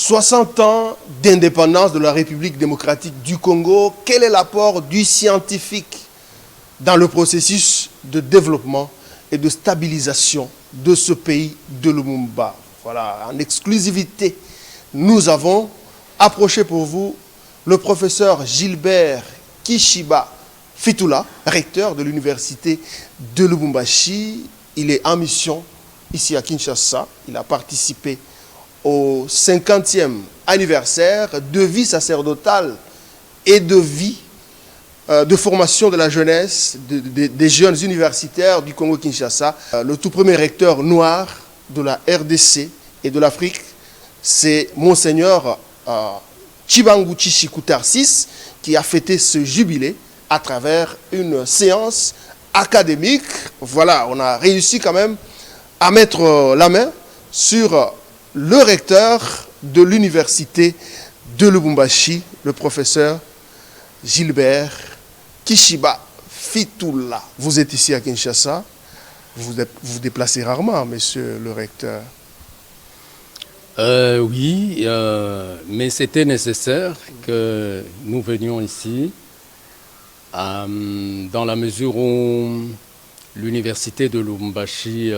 60 ans d'indépendance de la République démocratique du Congo, quel est l'apport du scientifique dans le processus de développement et de stabilisation de ce pays de Lumumba? Voilà, en exclusivité, nous avons approché pour vous le professeur Gilbert Kishiba Fitula, recteur de l'université de Lubumbashi. Il est en mission ici à Kinshasa. Il a participé au 50e anniversaire de vie sacerdotale et de vie de formation de la jeunesse, des jeunes universitaires du Congo-Kinshasa. Le tout premier recteur noir de la RDC et de l'Afrique, c'est Monseigneur Chibangu Tshishikou Tarsis, qui a fêté ce jubilé à travers une séance académique. Voilà, on a réussi quand même à mettre la main sur le recteur de l'université de Lubumbashi, le professeur Gilbert Kishiba Fitula. Vous êtes ici à Kinshasa, vous vous déplacez rarement, monsieur le recteur. Oui, mais c'était nécessaire que nous venions ici, dans la mesure où l'université de Lubumbashi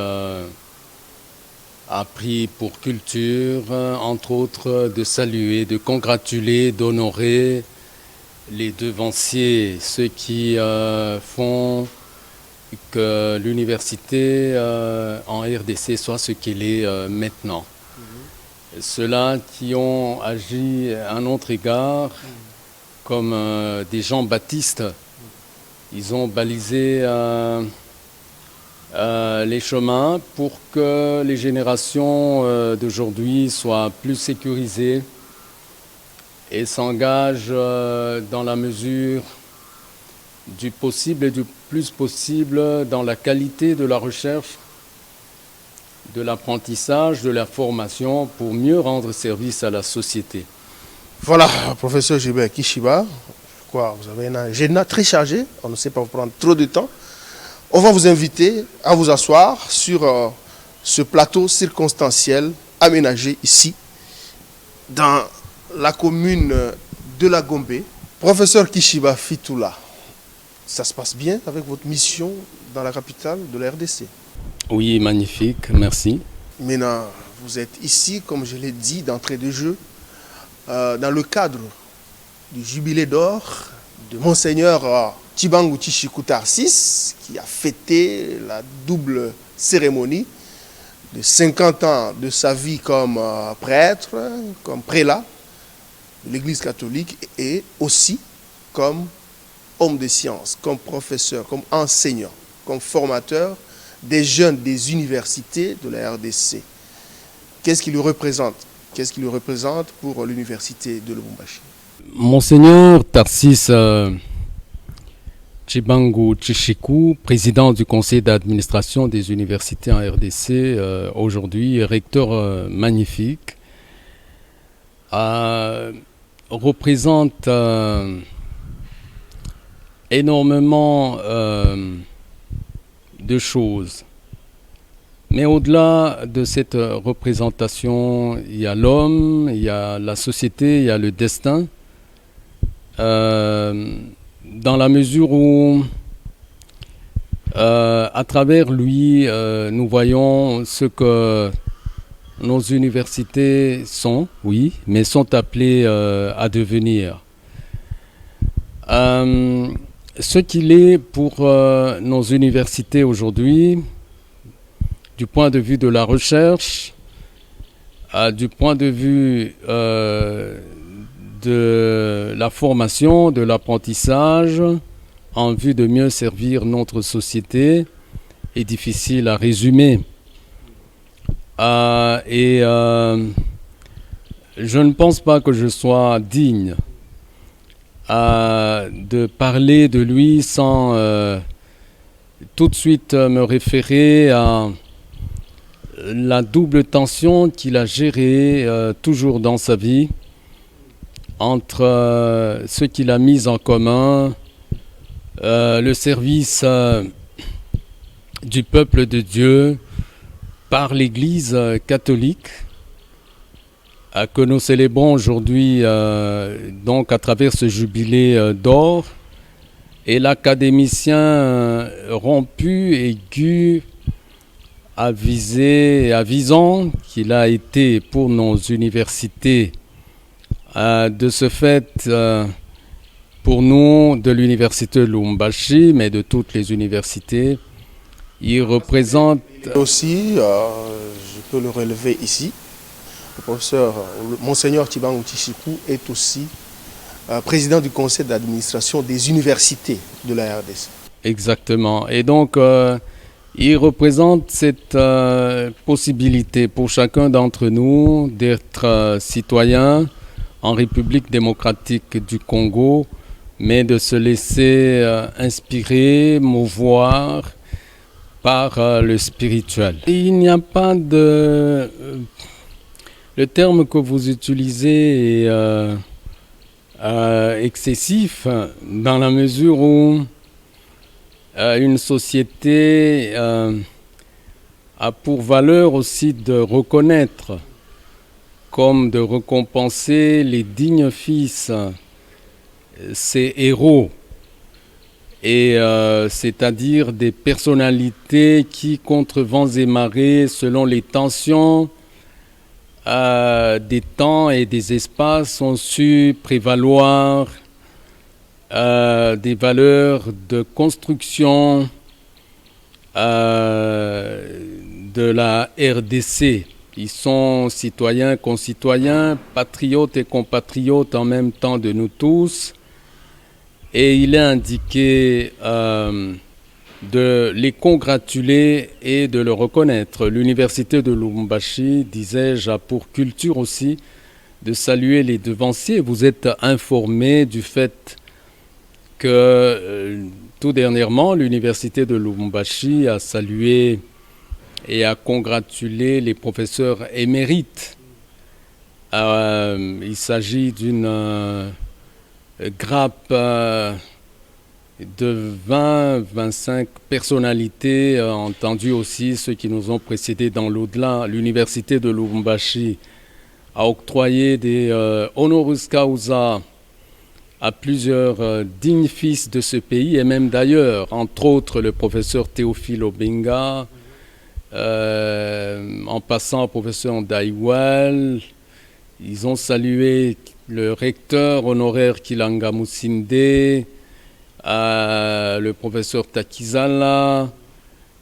a pris pour culture, entre autres, de saluer, de congratuler, d'honorer les devanciers, ceux qui font que l'université en RDC soit ce qu'elle est maintenant. Ceux-là qui ont agi à notre égard comme des Jean-Baptiste, ils ont balisé les chemins pour que les générations d'aujourd'hui soient plus sécurisées et s'engagent dans la mesure du possible et du plus possible dans la qualité de la recherche, de l'apprentissage, de la formation pour mieux rendre service à la société. Voilà, professeur Gilbert Kishiba, je crois que vous avez un agenda très chargé, on ne sait pas vous prendre trop de temps. On va vous inviter à vous asseoir sur ce plateau circonstanciel aménagé ici, dans la commune de la Gombe. Professeur Kishiba Fitula, ça se passe bien avec votre mission dans la capitale de la RDC? Oui, magnifique, merci. Maintenant, vous êtes ici, comme je l'ai dit d'entrée de jeu, dans le cadre du jubilé d'or de Monseigneur Chibangu Tshishikou Tarsis, qui a fêté la double cérémonie de 50 ans de sa vie comme prêtre, comme prélat de l'Église catholique et aussi comme homme de science, comme professeur, comme enseignant, comme formateur des jeunes des universités de la RDC. Qu'est-ce qui lui représente? Qu'est-ce qui lui représente pour l'université de Lubumbashi? Monseigneur Tarsis Chibangu Tshishikou, président du conseil d'administration des universités en RDC, aujourd'hui recteur magnifique, représente énormément de choses. Mais au-delà de cette représentation, il y a l'homme, il y a la société, il y a le destin. Dans la mesure où, à travers lui, nous voyons ce que nos universités sont, oui, mais sont appelées à devenir. Ce qu'il est pour nos universités aujourd'hui, du point de vue de la recherche, du point de vue de la formation, de l'apprentissage, en vue de mieux servir notre société, est difficile à résumer. Je ne pense pas que je sois digne de parler de lui sans tout de suite me référer à la double tension qu'il a gérée toujours dans sa vie entre ce qu'il a mis en commun, le service du peuple de Dieu par l'Église catholique que nous célébrons aujourd'hui donc à travers ce jubilé d'or. Et l'académicien rompu, aigu, avisant qu'il a été pour nos universités. De ce fait, pour nous, de l'université Lubumbashi, mais de toutes les universités, il représente... Aussi, je peux le relever ici, le professeur Monseigneur Tshibangou Tshishikou est aussi président du conseil d'administration des universités de la RDC. Exactement. Et donc, il représente cette possibilité pour chacun d'entre nous d'être citoyen en République démocratique du Congo, mais de se laisser inspirer, mouvoir par le spirituel. Il n'y a pas de... Le terme que vous utilisez est excessif dans la mesure où une société a pour valeur aussi de reconnaître comme de récompenser les dignes fils, ses héros, et c'est-à-dire des personnalités qui, contre vents et marées, selon les tensions des temps et des espaces, ont su prévaloir des valeurs de construction de la RDC. Ils sont citoyens, concitoyens, patriotes et compatriotes en même temps de nous tous. Et il est indiqué de les congratuler et de le reconnaître. L'université de Lubumbashi, disais-je, a pour culture aussi de saluer les devanciers. Vous êtes informé du fait que tout dernièrement, l'université de Lubumbashi a salué et a congratulé les professeurs émérites. Il s'agit d'une grappe de 20-25 personnalités, entendu aussi ceux qui nous ont précédés dans l'au-delà. L'université de Lubumbashi a octroyé des honoris causa à plusieurs dignes fils de ce pays et même d'ailleurs, entre autres le professeur Théophile Obenga, en passant au professeur Ndaiwel. Ils ont salué le recteur honoraire Kilanga Musinde, le professeur Takizala,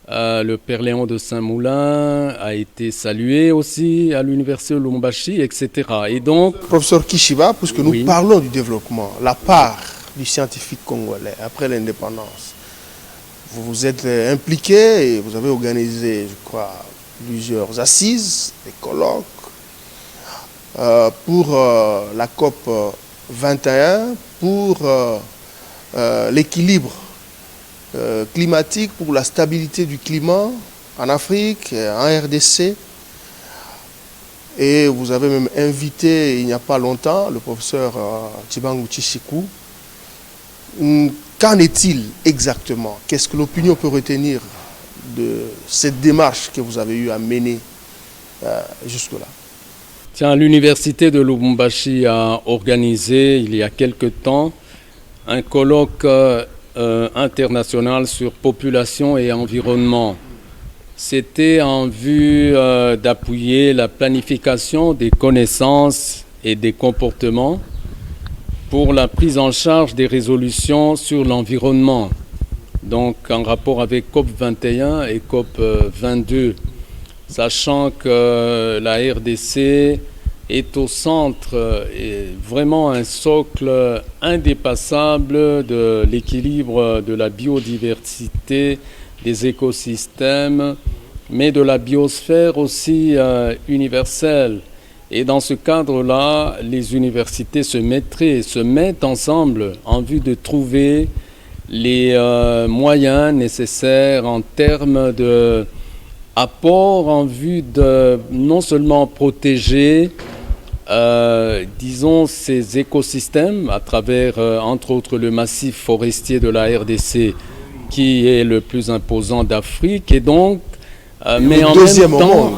le père Léon de Saint-Moulin a été salué aussi à l'université de Lubumbashi, etc. Et donc, professeur Kishiba, puisque nous oui, parlons du développement, la part du scientifique congolais après l'indépendance, vous vous êtes impliqué et vous avez organisé, je crois, plusieurs assises, des colloques pour la COP 21, pour l'équilibre climatique, pour la stabilité du climat en Afrique, en RDC. Et vous avez même invité, il n'y a pas longtemps, le professeur Tshibangou Tshishikou. Qu'en est-il exactement? Qu'est-ce que l'opinion peut retenir de cette démarche que vous avez eu à mener jusque-là? Tiens, l'université de Lubumbashi a organisé, il y a quelque temps, un colloque international sur population et environnement. C'était en vue d'appuyer la planification des connaissances et des comportements pour la prise en charge des résolutions sur l'environnement, donc en rapport avec COP 21 et COP 22, sachant que la RDC est au centre, et vraiment un socle indépassable de l'équilibre de la biodiversité, des écosystèmes, mais de la biosphère aussi universelle. Et dans ce cadre-là, les universités se mettent ensemble en vue de trouver les moyens nécessaires en termes d'apport en vue de non seulement protéger disons, ces écosystèmes à travers, entre autres, le massif forestier de la RDC, qui est le plus imposant d'Afrique, et donc, mais en même temps,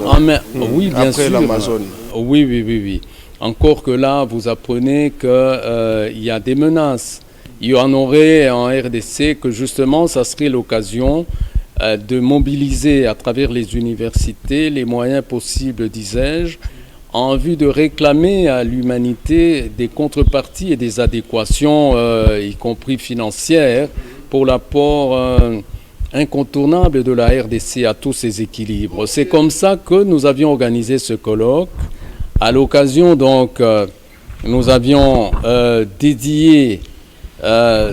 oui, bien après sûr, l'Amazone. Oui. Encore que là, vous apprenez qu'il y a des menaces. Il y en aurait en RDC que justement, ça serait l'occasion de mobiliser à travers les universités les moyens possibles, disais-je, en vue de réclamer à l'humanité des contreparties et des adéquations, y compris financières, pour l'apport incontournable de la RDC à tous ces équilibres. C'est comme ça que nous avions organisé ce colloque. À l'occasion, donc, nous avions dédié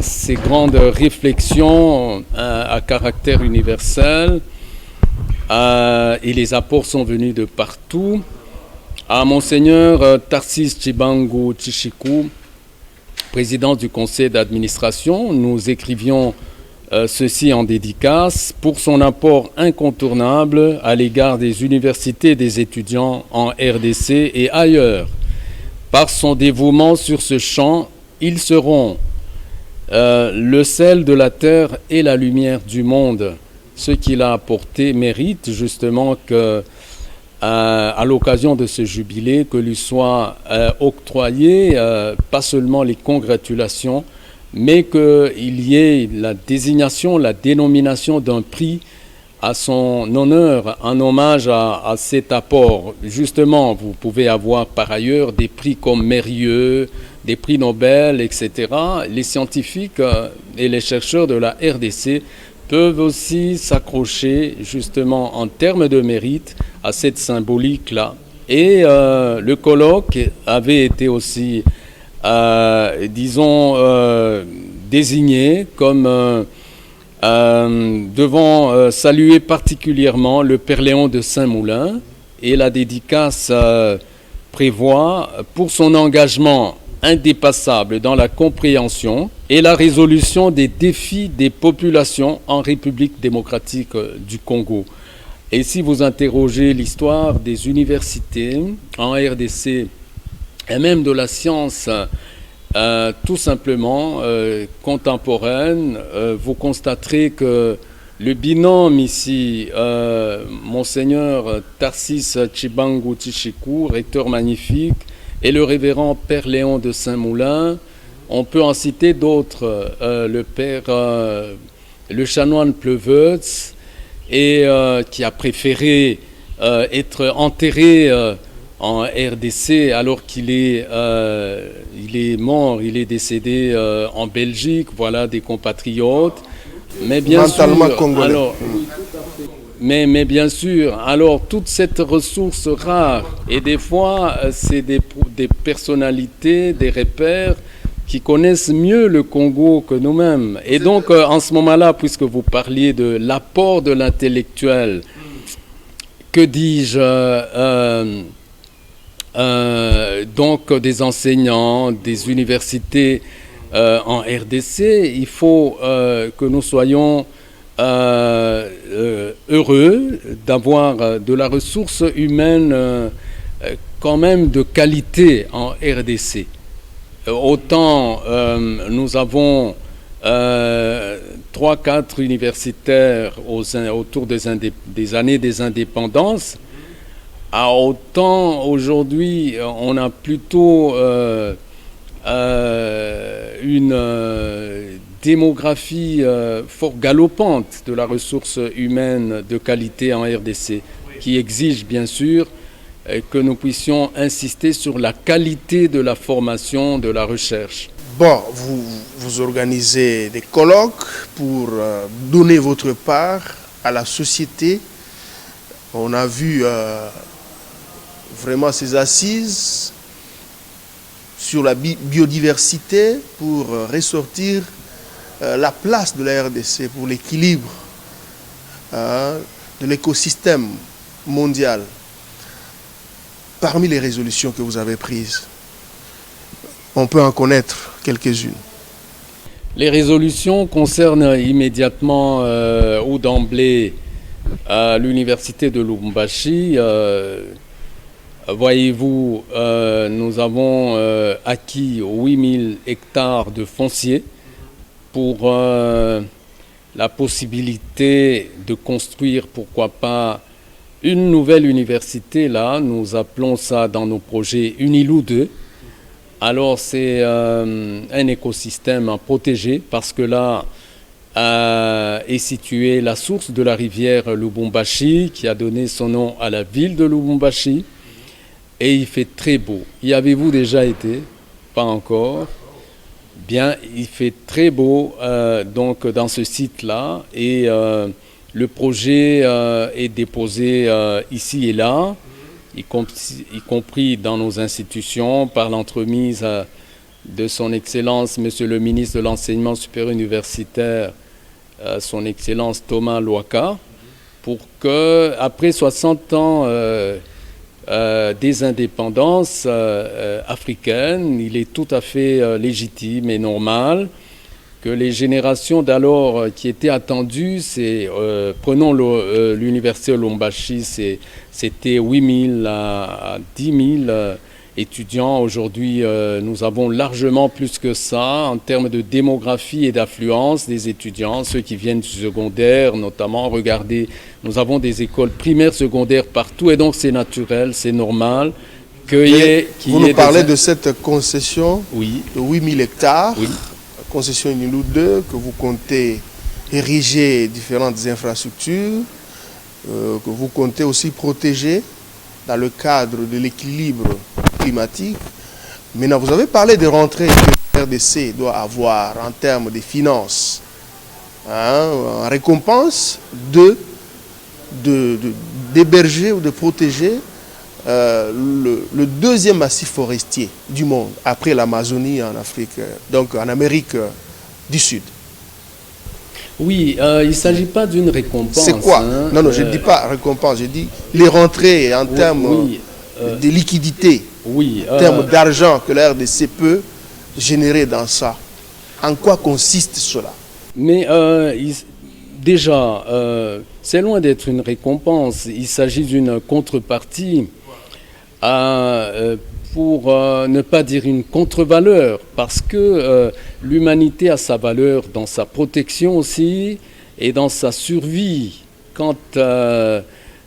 ces grandes réflexions à caractère universel et les apports sont venus de partout. À Monseigneur Tarsis Chibangu Chichiku, président du conseil d'administration, nous écrivions ceci en dédicace pour son apport incontournable à l'égard des universités et des étudiants en RDC et ailleurs. Par son dévouement sur ce champ, ils seront le sel de la terre et la lumière du monde. Ce qu'il a apporté mérite justement que à l'occasion de ce jubilé, que lui soit octroyé pas seulement les congratulations, mais qu'il y ait la désignation, la dénomination d'un prix à son honneur, en hommage à cet apport. Justement, vous pouvez avoir par ailleurs des prix comme Mérieux, des prix Nobel, etc. Les scientifiques et les chercheurs de la RDC peuvent aussi s'accrocher justement en termes de mérite à cette symbolique-là. Et le colloque avait été aussi, désigné comme devant saluer particulièrement le Père Léon de Saint-Moulin, et la dédicace prévoit pour son engagement indépassable dans la compréhension et la résolution des défis des populations en République démocratique du Congo. Et si vous interrogez l'histoire des universités en RDC et même de la science tout simplement contemporaine, vous constaterez que le binôme ici, Monseigneur Tarsis Chibangu Chichiku, recteur magnifique, et le révérend Père Léon de Saint-Moulin, on peut en citer d'autres, le Père, le chanoine Pleuveutz, et qui a préféré être enterré en RDC alors qu'il est mort, il est décédé en Belgique, voilà des compatriotes. Mais bien Mentalement sûr, congolais. alors, mais bien sûr, alors toute cette ressource rare, et des fois c'est des personnalités, des repères qui connaissent mieux le Congo que nous-mêmes. Et donc en ce moment-là, puisque vous parliez de l'apport de l'intellectuel, que dis-je, donc des enseignants, des universités en RDC, il faut que nous soyons heureux d'avoir de la ressource humaine quand même de qualité en RDC. Autant nous avons 3-4 universitaires autour des années des indépendances, autant aujourd'hui on a plutôt une démographie fort galopante de la ressource humaine de qualité en RDC, qui exige bien sûr que nous puissions insister sur la qualité de la formation, de la recherche. Bon, vous organisez des colloques pour donner votre part à la société. On a vu vraiment ces assises sur la biodiversité pour ressortir la place de la RDC pour l'équilibre de l'écosystème mondial. Parmi les résolutions que vous avez prises, on peut en connaître quelques-unes. Les résolutions concernent immédiatement ou d'emblée l'université de Lubumbashi. Voyez-vous, nous avons acquis 8000 hectares de foncier pour la possibilité de construire, pourquoi pas, une nouvelle université, là, nous appelons ça dans nos projets Unilou 2. Alors c'est un écosystème à protéger parce que là est située la source de la rivière Lubumbashi qui a donné son nom à la ville de Lubumbashi. Et il fait très beau. Y avez-vous déjà été? Pas encore. Bien, il fait très beau donc dans ce site-là et le projet est déposé ici et là, y compris dans nos institutions par l'entremise de son Excellence, Monsieur le ministre de l'Enseignement supérieur universitaire, son Excellence Thomas Lwaka, pour que après 60 ans des indépendances africaines, il est tout à fait légitime et normal que les générations d'alors qui étaient attendues, prenons l'université Lubumbashi, c'était 8 000 à 10 000 étudiants. Aujourd'hui, nous avons largement plus que ça en termes de démographie et d'affluence des étudiants, ceux qui viennent du secondaire notamment. Regardez, nous avons des écoles primaires, secondaires partout et donc c'est naturel, c'est normal qu'il y ait... Vous nous parlez de cette concession oui. de 8 000 hectares, oui. Concession Unilou 2, que vous comptez ériger différentes infrastructures, que vous comptez aussi protéger dans le cadre de l'équilibre climatique. Maintenant, vous avez parlé des rentrées que le RDC doit avoir en termes de finances, en récompense d'héberger ou de protéger le deuxième massif forestier du monde, après l'Amazonie en Afrique, donc en Amérique du Sud. Oui, il ne s'agit pas d'une récompense. C'est quoi? Non, je ne dis pas récompense, je dis les rentrées en termes de liquidité, en termes d'argent que la RDC peut générer dans ça. En quoi consiste cela? Mais déjà, c'est loin d'être une récompense. Il s'agit d'une contrepartie pour ne pas dire une contre-valeur, parce que l'humanité a sa valeur dans sa protection aussi et dans sa survie. Quand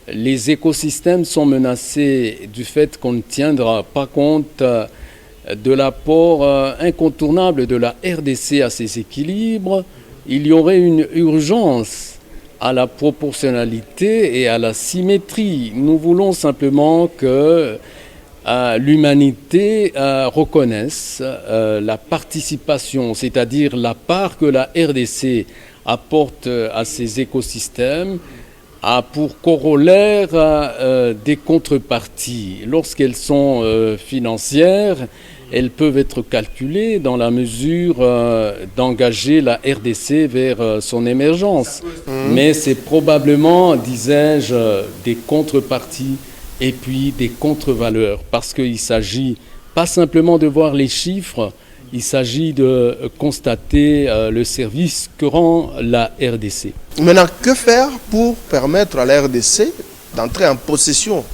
les écosystèmes sont menacés du fait qu'on ne tiendra pas compte de l'apport incontournable de la RDC à ces équilibres, il y aurait une urgence à la proportionnalité et à la symétrie. Nous voulons simplement que l'humanité reconnaisse la participation, c'est-à-dire la part que la RDC apporte à ces écosystèmes, a pour corollaire des contreparties. Lorsqu'elles sont financières, elles peuvent être calculées dans la mesure d'engager la RDC vers son émergence. Mais c'est probablement, disais-je, des contreparties et puis des contre-valeurs, parce qu'il s'agit pas simplement de voir les chiffres, il s'agit de constater le service que rend la RDC. Maintenant, que faire pour permettre à la RDC d'entrer en possession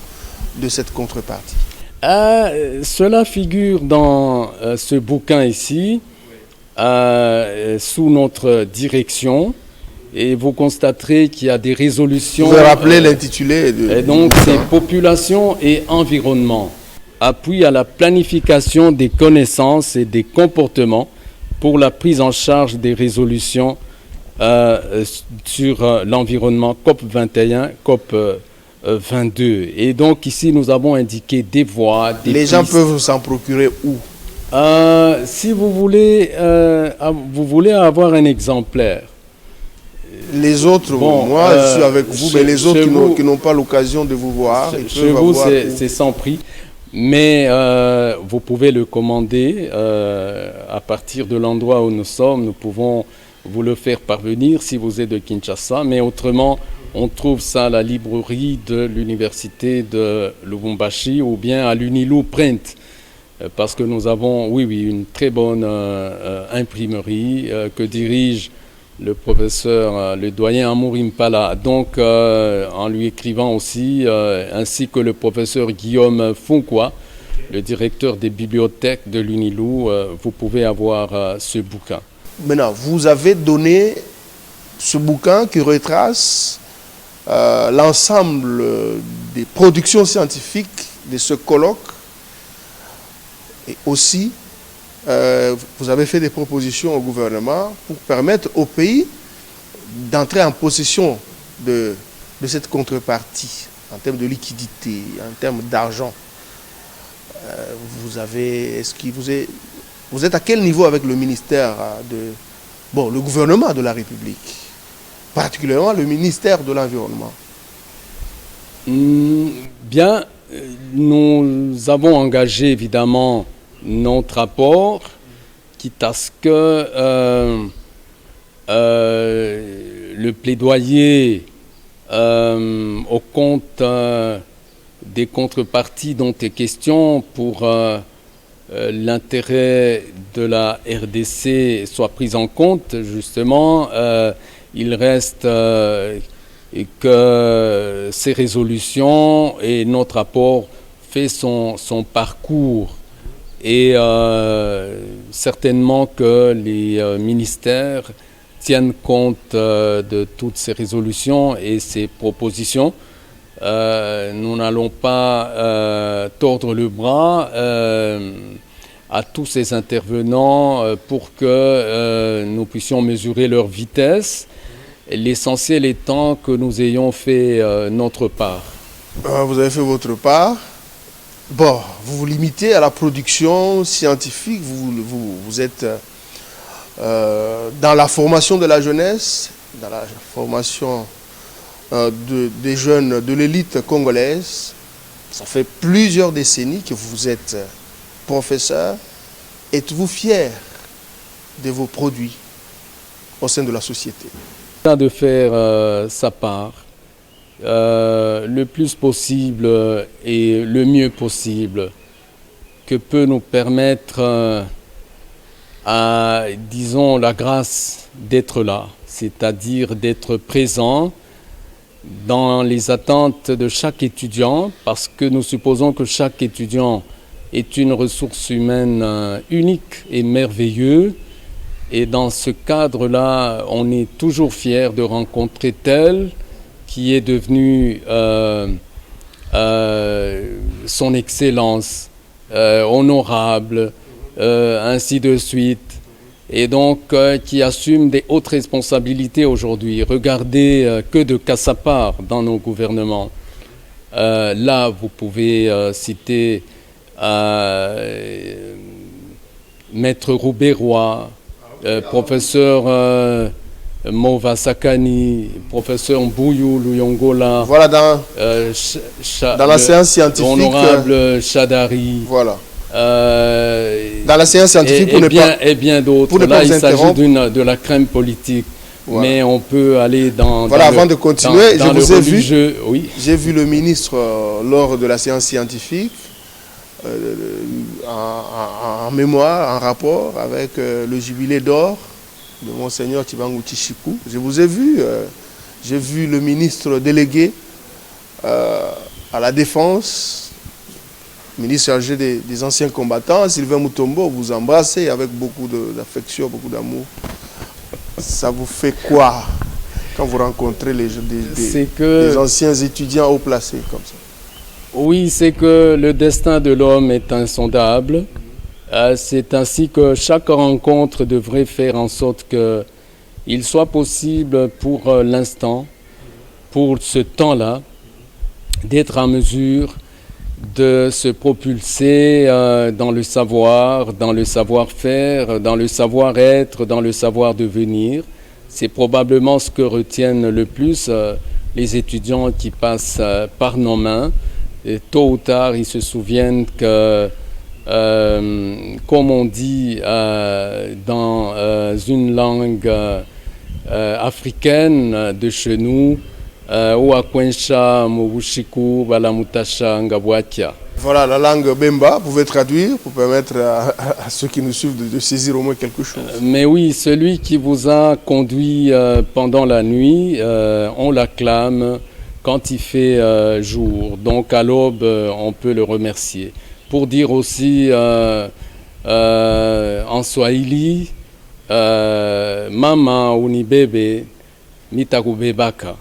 de cette contrepartie? Cela figure dans ce bouquin ici, sous notre direction, et vous constaterez qu'il y a des résolutions. Vous pouvez rappeler l'intitulé et donc, c'est Population et environnement. Appui à la planification des connaissances et des comportements pour la prise en charge des résolutions sur l'environnement COP 21, COP 22. Et donc ici, nous avons indiqué des voies, des Les pistes. gens peuvent s'en procurer où? Si vous voulez avoir un exemplaire. Les autres, Bon, moi je suis avec vous, mais les autres qui n'ont pas l'occasion de vous voir, ils chez peuvent vous, avoir c'est sans prix. Mais vous pouvez le commander à partir de l'endroit où nous sommes. Nous pouvons vous le faire parvenir si vous êtes de Kinshasa. Mais autrement, on trouve ça à la librairie de l'université de Lubumbashi ou bien à l'Unilou Print. Parce que nous avons, oui, une très bonne imprimerie que dirige le professeur, le doyen Amour Impala, donc en lui écrivant aussi, ainsi que le professeur Guillaume Funkwa, le directeur des bibliothèques de l'Unilou, vous pouvez avoir ce bouquin. Maintenant, vous avez donné ce bouquin qui retrace l'ensemble des productions scientifiques de ce colloque. Et aussi, vous avez fait des propositions au gouvernement pour permettre au pays d'entrer en possession de cette contrepartie en termes de liquidité, en termes d'argent. Vous êtes à quel niveau avec le ministère le gouvernement de la République, particulièrement le ministère de l'Environnement? Bien, nous avons engagé évidemment notre apport, quitte à ce que le plaidoyer au compte des contreparties dont est question pour l'intérêt de la RDC soit pris en compte. Justement, il reste que ces résolutions et notre rapport fait son parcours, et certainement que les ministères tiennent compte de toutes ces résolutions et ces propositions. Nous n'allons pas tordre le bras à tous ces intervenants pour que nous puissions mesurer leur vitesse, l'essentiel étant que nous ayons fait notre part. Vous avez fait votre part. Bon, vous vous limitez à la production scientifique, vous êtes dans la formation de la jeunesse, dans la formation des jeunes de l'élite congolaise. Ça fait plusieurs décennies que vous êtes professeur. Êtes-vous fier de vos produits au sein de la société? De faire sa part le plus possible et le mieux possible que peut nous permettre disons, la grâce d'être là, c'est-à-dire d'être présent dans les attentes de chaque étudiant, parce que nous supposons que chaque étudiant est une ressource humaine unique et merveilleuse. Et dans ce cadre-là, on est toujours fier de rencontrer tel qui est devenu son excellence, honorable, ainsi de suite. Et donc qui assume des hautes responsabilités aujourd'hui. Regardez que de Kassapar dans nos gouvernements. Là, vous pouvez citer Maître Roubaix-Roy, professeur Mova Sakani, professeur Mbuyu Luyongola. Voilà, dans la séance scientifique. Honorable Chadari. Voilà. Dans la séance scientifique, et bien d'autres. Là, il s'agit de la crème politique. Voilà. Mais on peut aller dans. Voilà, avant de continuer, je vous ai vu. Oui. J'ai vu le ministre lors de la séance scientifique. En mémoire, en rapport avec le jubilé d'or de Monseigneur Tibangu Tshiku. Je vous ai vu, j'ai vu le ministre délégué à la Défense, ministre chargé des anciens combattants, Sylvain Mutombo, vous embrassez avec beaucoup d'affection, beaucoup d'amour. Ça vous fait quoi quand vous rencontrez des anciens étudiants haut placés comme ça? Oui, c'est que le destin de l'homme est insondable. C'est ainsi que chaque rencontre devrait faire en sorte qu'il soit possible pour l'instant, pour ce temps-là, d'être en mesure de se propulser dans le savoir, dans le savoir-faire, dans le savoir-être, dans le savoir-devenir. C'est probablement ce que retiennent le plus les étudiants qui passent par nos mains. Et tôt ou tard, ils se souviennent que, comme on dit dans une langue africaine de chez nous, voilà la langue Bemba, vous pouvez traduire pour permettre à ceux qui nous suivent de saisir au moins quelque chose. Mais oui, celui qui vous a conduit pendant la nuit, on l'acclame quand il fait jour. Donc à l'aube, on peut le remercier. Pour dire aussi en Swahili, Mama Unibebe Mitakubebaka.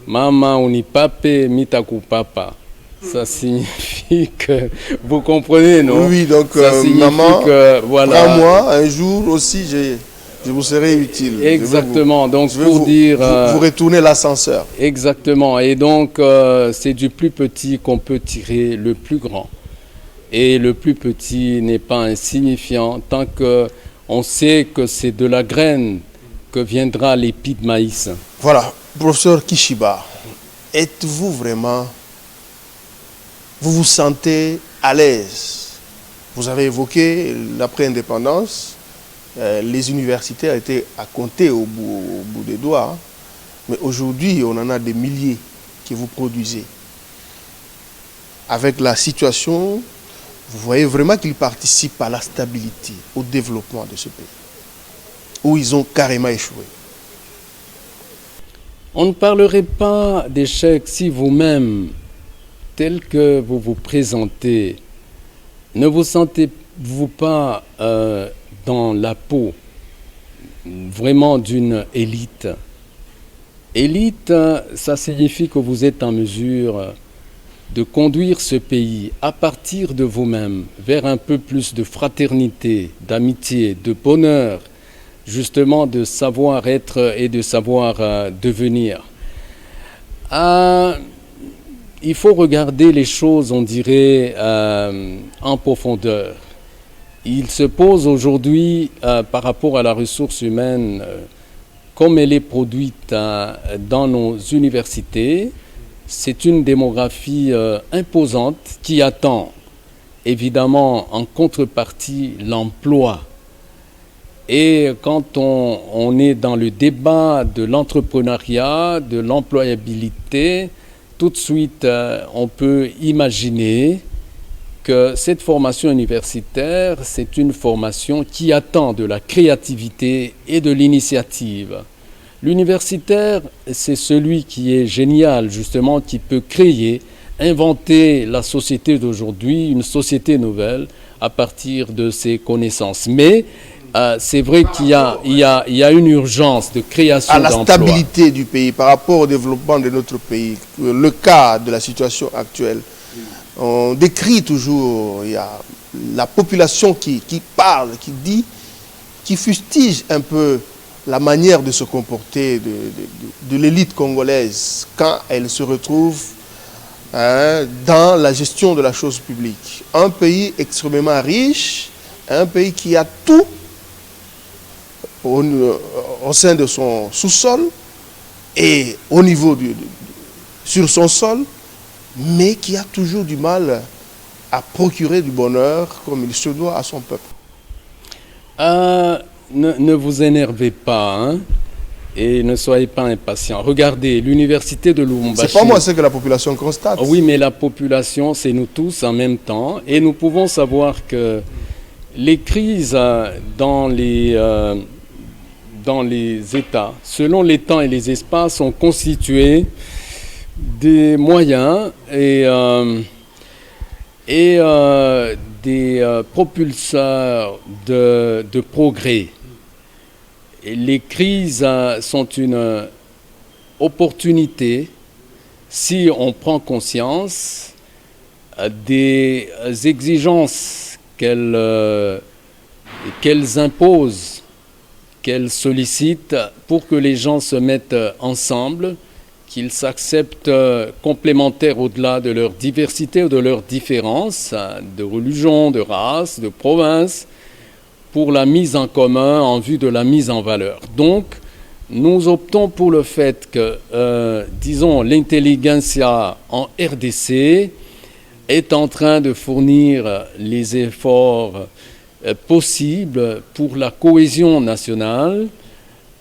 Mama unipape mitakupapa. Ça signifie que, vous comprenez, non? Oui, donc maman, voilà. prends-moi, un jour aussi je vous serai utile. Exactement, donc je vais pour dire... vous retourner l'ascenseur. Exactement, et donc c'est du plus petit qu'on peut tirer le plus grand. Et le plus petit n'est pas insignifiant tant qu'on sait que c'est de la graine que viendra l'épi de maïs. Voilà, professeur Kishiba, êtes-vous vraiment... Vous vous sentez à l'aise? Vous avez évoqué l'après-indépendance, les universités étaient à compter au bout des doigts, hein. Mais aujourd'hui, on en a des milliers que vous produisez. Avec la situation, vous voyez vraiment qu'ils participent à la stabilité, au développement de ce pays, où ils ont carrément échoué. On ne parlerait pas d'échec si vous-même, tel que vous vous présentez, ne vous sentez-vous pas dans la peau vraiment d'une élite? Élite, ça signifie que vous êtes en mesure de conduire ce pays à partir de vous-même vers un peu plus de fraternité, d'amitié, de bonheur, justement de savoir-être et de savoir devenir. Il faut regarder les choses, on dirait, en profondeur. Il se pose aujourd'hui par rapport à la ressource humaine, comme elle est produite dans nos universités. C'est une démographie imposante qui attend évidemment en contrepartie l'emploi. Et quand on est dans le débat de l'entrepreneuriat, de l'employabilité, tout de suite on peut imaginer que cette formation universitaire, c'est une formation qui attend de la créativité et de l'initiative. L'universitaire, c'est celui qui est génial, justement, qui peut créer, inventer la société d'aujourd'hui, une société nouvelle, à partir de ses connaissances. Mais c'est vrai qu'il y a une urgence de création d'emplois. À la stabilité du pays, par rapport au développement de notre pays, le cas de la situation actuelle, on décrit toujours, il y a la population qui parle, qui dit, qui fustige un peu la manière de se comporter de l'élite congolaise quand elle se retrouve dans la gestion de la chose publique. Un pays extrêmement riche, un pays qui a tout au sein de son sous-sol et au niveau sur son sol, mais qui a toujours du mal à procurer du bonheur comme il se doit à son peuple. Ne vous énervez pas, hein, et ne soyez pas impatients. Regardez, l'université de Lubumbashi... C'est pas moi, c'est que la population constate. Oui, mais la population, c'est nous tous en même temps. Et nous pouvons savoir que les crises dans les États, selon les temps et les espaces, sont constituées des moyens et des propulseurs de progrès. Et les crises sont une opportunité si on prend conscience des exigences qu'elles imposent, qu'elles sollicitent pour que les gens se mettent ensemble, qu'ils s'acceptent complémentaires au-delà de leur diversité ou de leurs différences, de religion, de race, de province, pour la mise en commun en vue de la mise en valeur. Donc, nous optons pour le fait que, disons, l'intelligentsia en RDC est en train de fournir les efforts possibles pour la cohésion nationale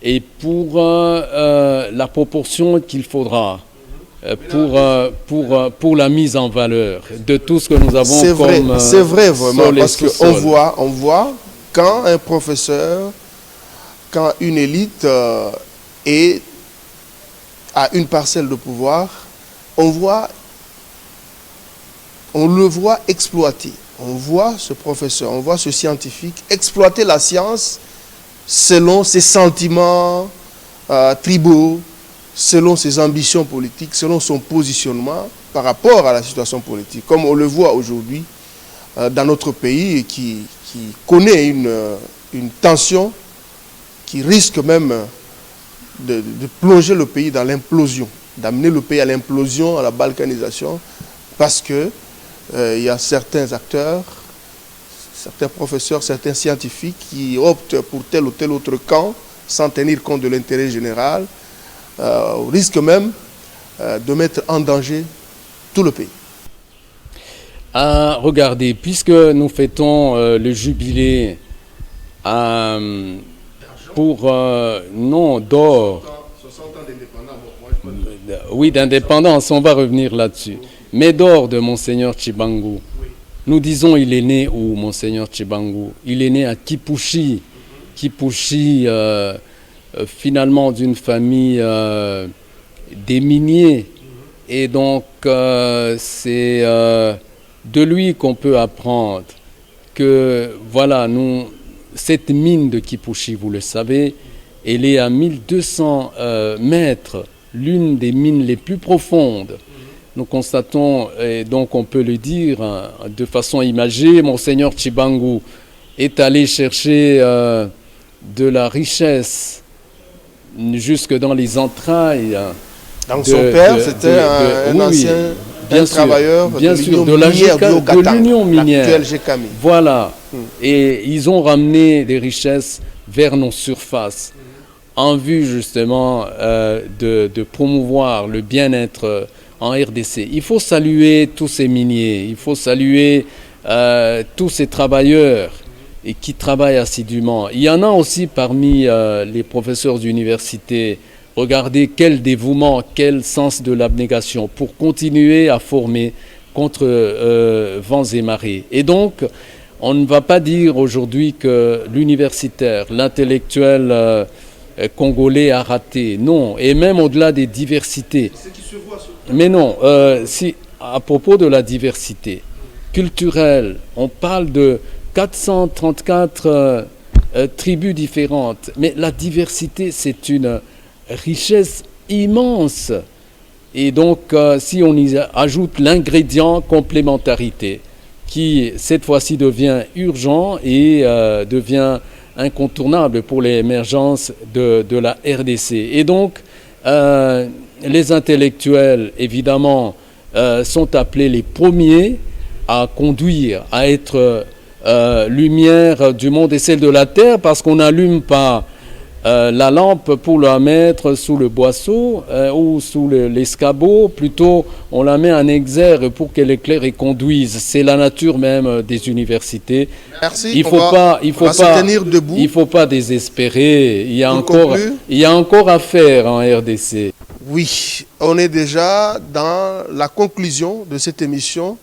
et pour la proportion qu'il faudra pour la mise en valeur de tout ce que nous avons comme c'est vrai vraiment, parce qu'on voit quand un professeur, quand une élite a une parcelle de pouvoir, on le voit exploiter. On voit ce professeur, on voit ce scientifique exploiter la science selon ses sentiments tribaux, selon ses ambitions politiques, selon son positionnement par rapport à la situation politique. Comme on le voit aujourd'hui dans notre pays qui connaît une tension qui risque même de plonger le pays dans l'implosion, d'amener le pays à l'implosion, à la balkanisation, parce que il y a certains acteurs, certains professeurs, certains scientifiques qui optent pour tel ou tel autre camp sans tenir compte de l'intérêt général, au risque même de mettre en danger tout le pays. Regardez, puisque nous fêtons le jubilé pour non d'or, 60 ans d'indépendance, oui, d'indépendance, on va revenir là-dessus, mais d'or de Monseigneur Tshibangou. Nous disons, il est né où, Monseigneur Tshibangou? Il est né à Kipushi. Kipushi, finalement, d'une famille des miniers. Et donc, c'est de lui qu'on peut apprendre que, voilà, cette mine de Kipushi, vous le savez, elle est à 1200 mètres, l'une des mines les plus profondes. Nous constatons, et donc on peut le dire de façon imagée, Monseigneur Tshibangou est allé chercher de la richesse jusque dans les entrailles. Donc son père, c'était un ancien travailleur de l'Union minière. L'actuel GECAMI. Voilà. Et ils ont ramené des richesses vers nos surfaces en vue justement de promouvoir le bien-être en RDC. Il faut saluer tous ces miniers, il faut saluer tous ces travailleurs et qui travaillent assidûment. Il y en a aussi parmi les professeurs d'université. Regardez quel dévouement, quel sens de l'abnégation pour continuer à former contre vents et marées. Et donc, on ne va pas dire aujourd'hui que l'universitaire, l'intellectuel congolais a raté. Non, et même au-delà des diversités. Mais non, si, à propos de la diversité culturelle, on parle de 434 tribus différentes, mais la diversité, c'est une richesse immense. Et donc, si on y ajoute l'ingrédient complémentarité, qui cette fois-ci devient urgent et devient incontournable pour l'émergence de la RDC. Et donc, les intellectuels, évidemment, sont appelés les premiers à conduire, à être lumière du monde et celle de la terre, parce qu'on n'allume pas la lampe pour la mettre sous le boisseau ou sous l'escabeau, plutôt on la met en exergue pour qu'elle éclaire et conduise. C'est la nature même des universités. Merci. Il faut pas désespérer. Il y a encore à faire en RDC. Oui, on est déjà dans la conclusion de cette émission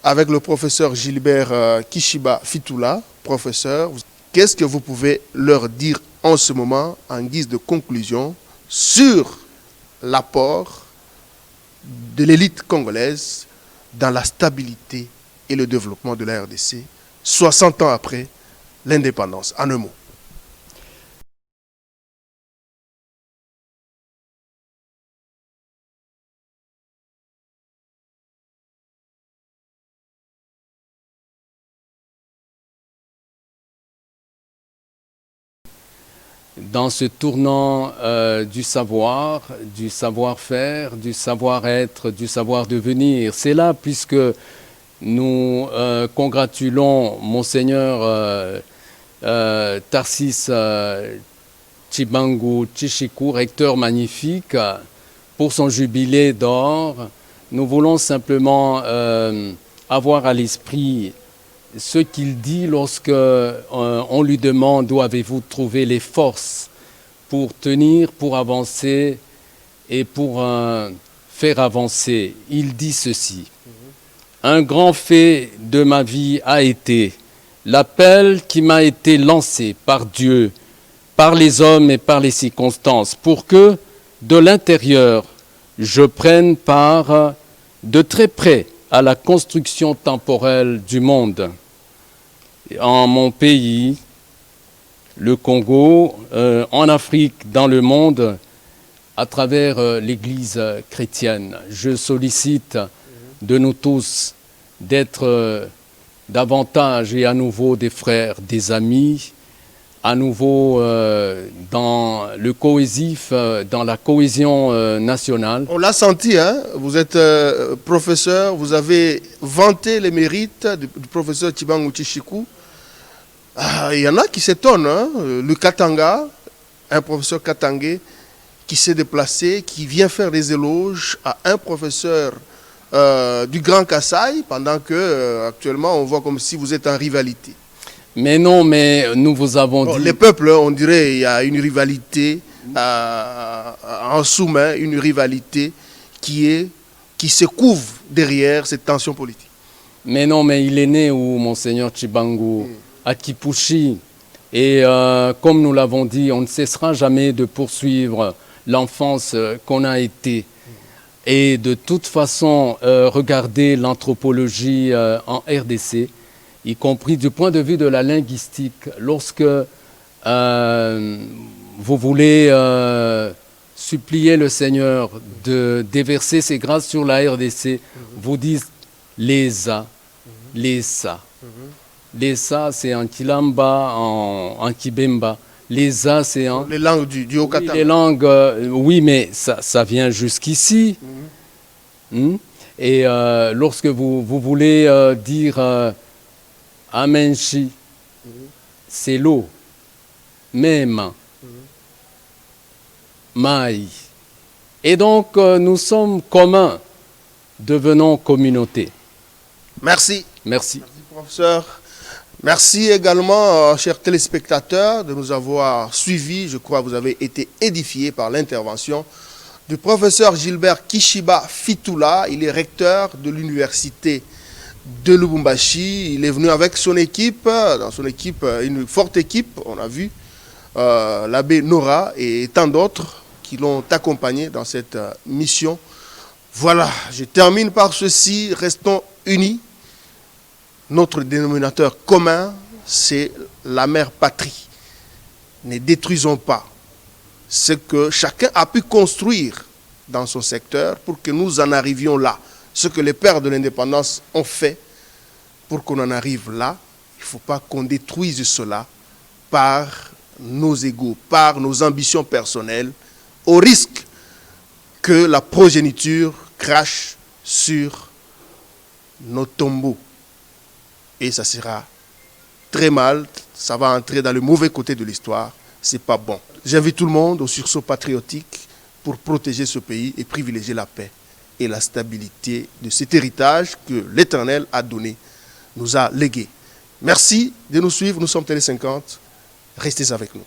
avec le professeur Gilbert Kishiba Fitoula. Professeur, qu'est-ce que vous pouvez leur dire en ce moment, en guise de conclusion, sur l'apport de l'élite congolaise dans la stabilité et le développement de la RDC, 60 ans après l'indépendance, en un mot? Dans ce tournant du savoir, du savoir-faire, du savoir-être, du savoir-devenir. C'est là, puisque nous congratulons Monseigneur Tarsis Tshibangou Tshishikou, recteur magnifique, pour son jubilé d'or. Nous voulons simplement avoir à l'esprit ce qu'il dit lorsque on lui demande où avez-vous trouvé les forces pour tenir, pour avancer et pour faire avancer. Il dit ceci: un grand fait de ma vie a été l'appel qui m'a été lancé par Dieu, par les hommes et par les circonstances, pour que de l'intérieur je prenne part de très près à la construction temporelle du monde. En mon pays, le Congo, en Afrique, dans le monde, à travers l'Église chrétienne. Je sollicite de nous tous d'être davantage et à nouveau des frères, des amis, à nouveau dans le cohésif, dans la cohésion nationale. On l'a senti, hein? Vous êtes professeur, vous avez vanté les mérites du professeur Tshibangou Tshishikou. Il y en a qui s'étonnent, hein? Le Katanga, un professeur katangais qui s'est déplacé, qui vient faire des éloges à un professeur du Grand Kasaï, pendant que actuellement on voit comme si vous êtes en rivalité. Mais non, mais nous vous avons dit... Les peuples, on dirait, il y a une rivalité en sous-main, une rivalité qui se couvre derrière cette tension politique. Mais non, mais il est né où, Monseigneur Tshibangou, à Kipushi. Et comme nous l'avons dit, on ne cessera jamais de poursuivre l'enfance qu'on a été. Et de toute façon, regardez l'anthropologie en RDC, y compris du point de vue de la linguistique. Lorsque vous voulez supplier le Seigneur de déverser ses grâces sur la RDC, vous dites les a, les sa. Les sa, c'est en Kilamba, en Kibemba. Les a, c'est en... Les langues du Haut-Katanga. Oui, les langues, oui, mais ça vient jusqu'ici. Et lorsque vous voulez dire Amenshi, c'est l'eau. Même. Maï. Et donc, nous sommes communs, devenons communauté. Merci. Merci. Merci, professeur. Merci également, chers téléspectateurs, de nous avoir suivis. Je crois que vous avez été édifiés par l'intervention du professeur Gilbert Kishiba Fitoula. Il est recteur de l'université de Lubumbashi. Il est venu avec son équipe, dans son équipe, une forte équipe, on a vu, l'abbé Nora et tant d'autres qui l'ont accompagné dans cette mission. Voilà, je termine par ceci, restons unis. Notre dénominateur commun, c'est la mère patrie. Ne détruisons pas ce que chacun a pu construire dans son secteur pour que nous en arrivions là. Ce que les pères de l'indépendance ont fait pour qu'on en arrive là, il ne faut pas qu'on détruise cela par nos égos, par nos ambitions personnelles, au risque que la progéniture crache sur nos tombeaux. Et ça sera très mal, ça va entrer dans le mauvais côté de l'histoire, c'est pas bon. J'invite tout le monde au sursaut patriotique pour protéger ce pays et privilégier la paix et la stabilité de cet héritage que l'Éternel a donné, nous a légué. Merci de nous suivre, nous sommes Télé 50, restez avec nous.